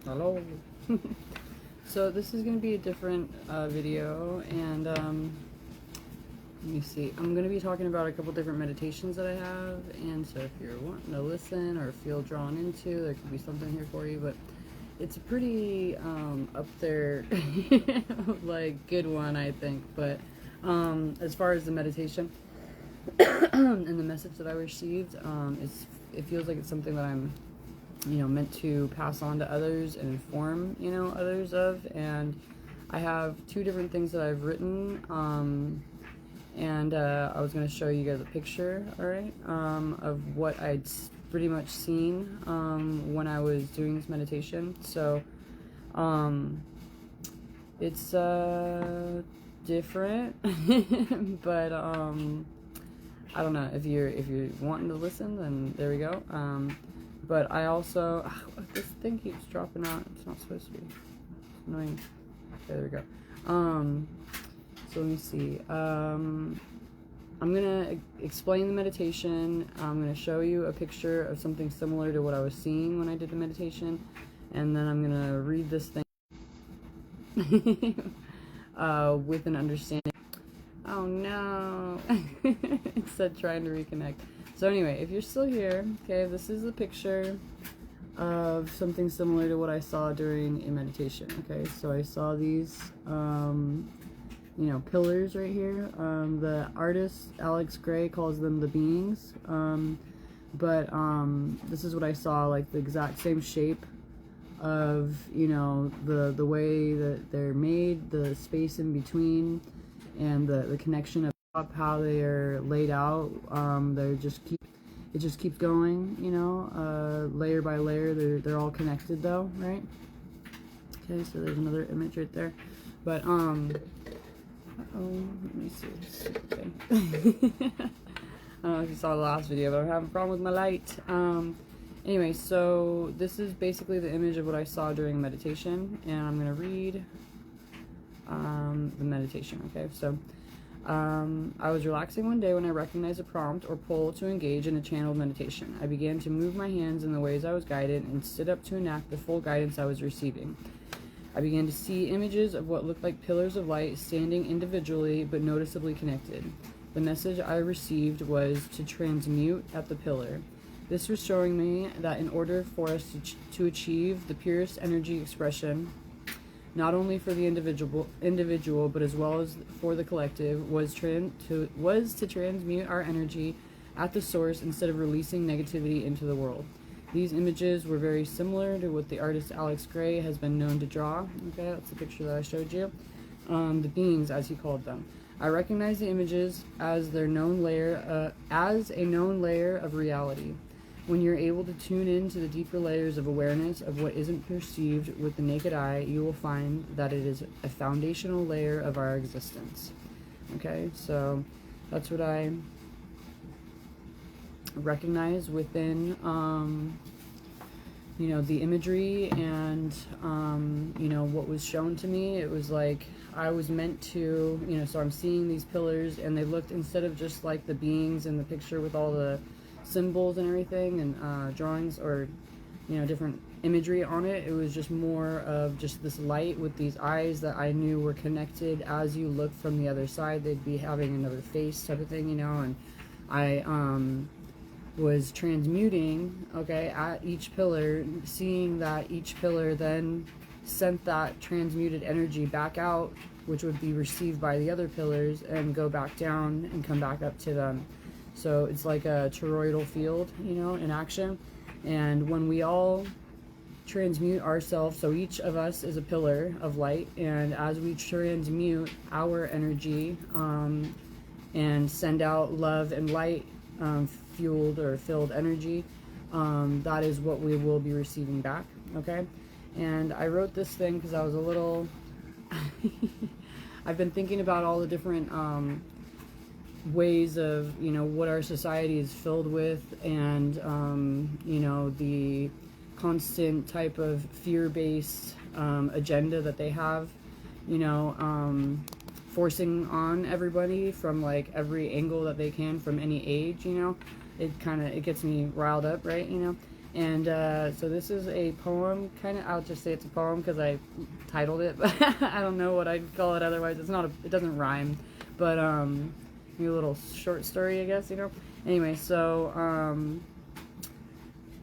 Hello. So this is going to be a different video, and let me see. I'm going to be talking about a couple different meditations that I have, and so if you're wanting to listen or feel drawn into, there could be something here for you, but it's a pretty up there, like, good one, I think. But as far as the meditation and the message that I received, it feels like it's something that I'm meant to pass on to others and inform, others of. And I have two different things that I've written, and I was going to show you guys a picture, all right, of what I'd pretty much seen when I was doing this meditation. So it's different, but I don't know, if you're wanting to listen, then there we go. But I also, this thing keeps dropping out. It's not supposed to be. It's annoying. Okay, there we go. So let me see. I'm gonna explain the meditation. I'm gonna show you a picture of something similar to what I was seeing when I did the meditation, and then I'm gonna read this thing with an understanding. Oh no! It said trying to reconnect. So anyway, if you're still here, okay, this is a picture of something similar to what I saw during a meditation. Okay, so I saw these, pillars right here. The artist Alex Gray calls them the beings, but this is what I saw, like the exact same shape of, the way that they're made, the space in between, and the connection of how they are laid out. It just keeps going, layer by layer. They're all connected though, right? Okay, so there's another image right there. But let me see. Okay. I don't know if you saw the last video, but I'm having a problem with my light. Anyway, so this is basically the image of what I saw during meditation, and I'm gonna read the meditation. Okay, so I was relaxing one day when I recognized a prompt or pull to engage in a channeled meditation. I began to move my hands in the ways I was guided and stood up to enact the full guidance I was receiving. I began to see images of what looked like pillars of light standing individually but noticeably connected. The message I received was to transmute at the pillar. This was showing me that in order for us to achieve the purest energy expression, not only for the individual, but as well as for the collective, was to transmute our energy at the source instead of releasing negativity into the world. These images were very similar to what the artist Alex Gray has been known to draw. Okay, that's the picture that I showed you. The beings, as he called them. I recognize the images as a known layer of reality. When you're able to tune into the deeper layers of awareness of what isn't perceived with the naked eye, you will find that it is a foundational layer of our existence. Okay, so that's what I recognize within, the imagery and, what was shown to me. It was like I was meant to, so I'm seeing these pillars, and they looked, instead of just like the beings in the picture with all the symbols and everything and drawings or different imagery on it, it was just more of just this light with these eyes that I knew were connected. As you look from the other side, they'd be having another face type of thing, and I was transmuting, okay, at each pillar, seeing that each pillar then sent that transmuted energy back out, which would be received by the other pillars and go back down and come back up to them. So it's like a toroidal field, in action. And when we all transmute ourselves, so each of us is a pillar of light, and as we transmute our energy and send out love and light, fueled or filled energy, that is what we will be receiving back, okay? And I wrote this thing because I was a little... I've been thinking about all the different ways of what our society is filled with, and the constant type of fear-based agenda that they have, forcing on everybody from like every angle that they can from any age. It gets me riled up, right? And so this is a poem, kind of. I'll just say it's a poem because I titled it, but I don't know what I'd call it otherwise. It's not. It doesn't rhyme, but maybe a little short story, I guess. Anyway, so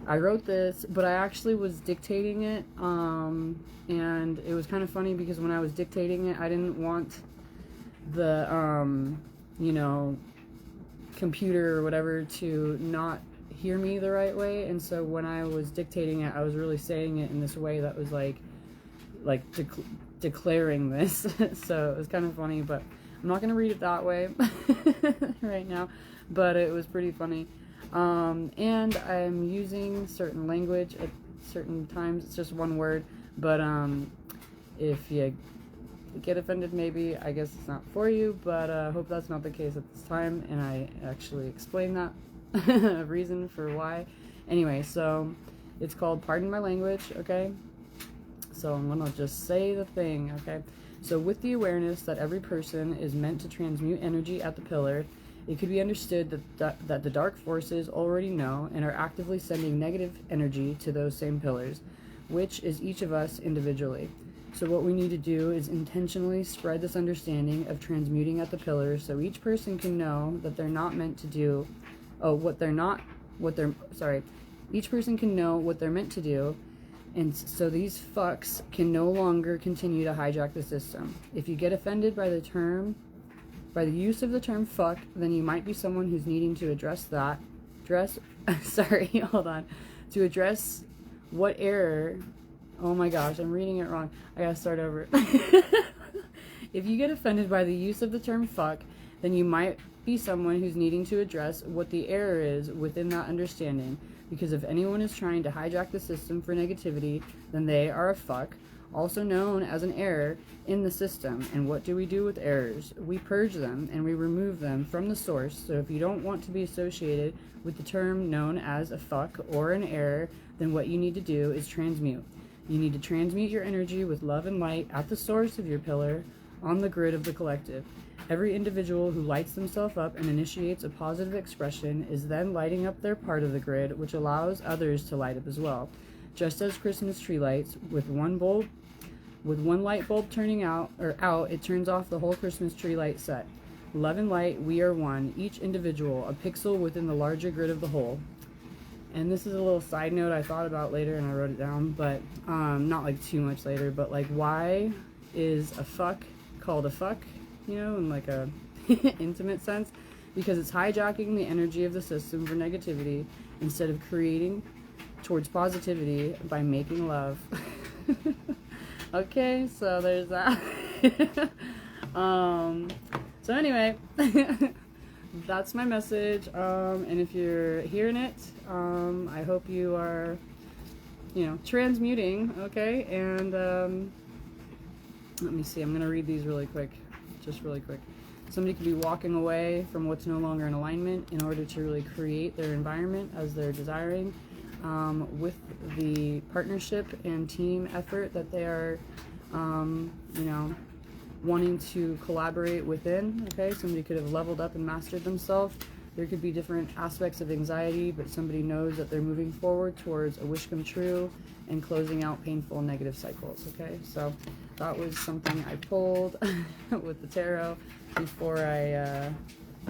I wrote this, but I actually was dictating it, and it was kind of funny because when I was dictating it, I didn't want the computer or whatever to not hear me the right way, and so when I was dictating it, I was really saying it in this way that was like declaring this. So it was kind of funny, but I'm not gonna read it that way right now, but it was pretty funny. And I'm using certain language at certain times. It's just one word, but if you get offended, maybe, I guess it's not for you, but I hope that's not the case at this time, and I actually explained that reason for why. Anyway, so it's called Pardon My Language, okay? So I'm gonna just say the thing, okay? So with the awareness that every person is meant to transmute energy at the pillar, it could be understood that the dark forces already know and are actively sending negative energy to those same pillars, which is each of us individually. So what we need to do is intentionally spread this understanding of transmuting at the pillars so each person can know that they're not meant to do, each person can know what they're meant to do, and so these fucks can no longer continue to hijack the system. If you get offended by the use of the term fuck, then you might be someone who's needing to address to address what error. Oh my gosh, I'm reading it wrong. I gotta start over. If you get offended by the use of the term fuck, then you might be someone who's needing to address what the error is within that understanding. Because if anyone is trying to hijack the system for negativity, then they are a fuck, also known as an error in the system. And what do we do with errors? We purge them and we remove them from the source. So if you don't want to be associated with the term known as a fuck or an error, then what you need to do is transmute. You need to transmute your energy with love and light at the source of your pillar on the grid of the collective. Every individual who lights themselves up and initiates a positive expression is then lighting up their part of the grid, which allows others to light up as well. Just as Christmas tree lights, with one light bulb turning out, it turns off the whole Christmas tree light set. Love and light, we are one, each individual, a pixel within the larger grid of the whole. And this is a little side note I thought about later and I wrote it down, but not like too much later, but like, why is a fuck called a fuck, in like a intimate sense? Because it's hijacking the energy of the system for negativity instead of creating towards positivity by making love. Okay, so there's that. So anyway, that's my message, and if you're hearing it, I hope you are, transmuting, okay, and, let me see, I'm going to read these really quick, just really quick. Somebody could be walking away from what's no longer in alignment in order to really create their environment as they're desiring, with the partnership and team effort that they are, wanting to collaborate within, okay? Somebody could have leveled up and mastered themselves. There could be different aspects of anxiety, but somebody knows that they're moving forward towards a wish come true and closing out painful negative cycles, okay? So that was something I pulled with the tarot before I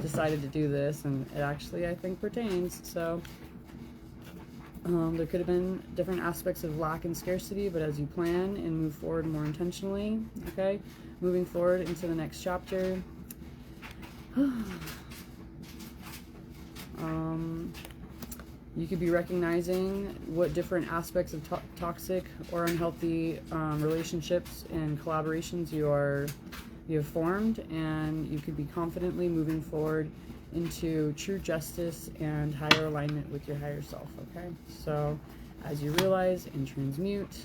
decided to do this, and it actually, I think, pertains. So there could have been different aspects of lack and scarcity, but as you plan and move forward more intentionally, okay? Moving forward into the next chapter. You could be recognizing what different aspects of toxic or unhealthy relationships and collaborations you have formed, and you could be confidently moving forward into true justice and higher alignment with your higher self, okay? So as you realize and transmute,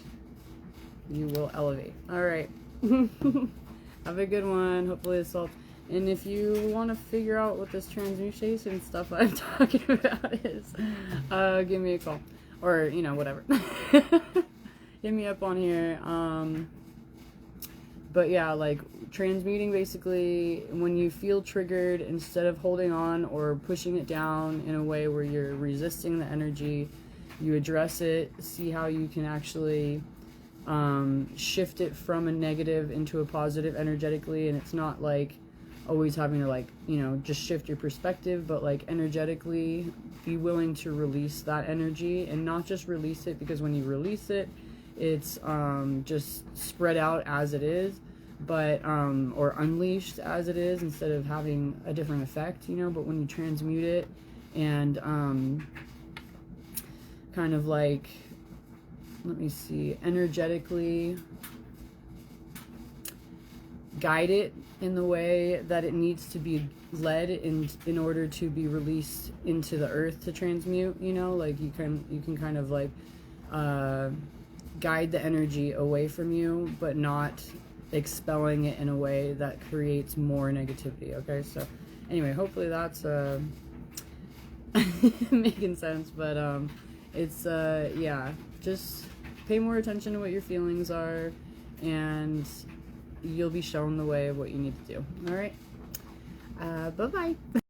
you will elevate. All right. Have a good one. Hopefully this helps. And if you want to figure out what this transmutation stuff I'm talking about is, give me a call. Or, whatever. Hit me up on here. But yeah, like, transmuting, basically, when you feel triggered, instead of holding on or pushing it down in a way where you're resisting the energy, you address it, see how you can actually shift it from a negative into a positive energetically. And it's not like always having to, like, you know, just shift your perspective, but like energetically be willing to release that energy, and not just release it because when you release it, it's just spread out as it is, but or unleashed as it is, instead of having a different effect, you know. But when you transmute it and kind of like, let me see, energetically guide it in the way that it needs to be led in order to be released into the earth to transmute, you know, like you can kind of like guide the energy away from you, but not expelling it in a way that creates more negativity. Okay, so anyway, hopefully that's making sense. But it's yeah, just pay more attention to what your feelings are, and you'll be shown the way of what you need to do. All right, bye bye.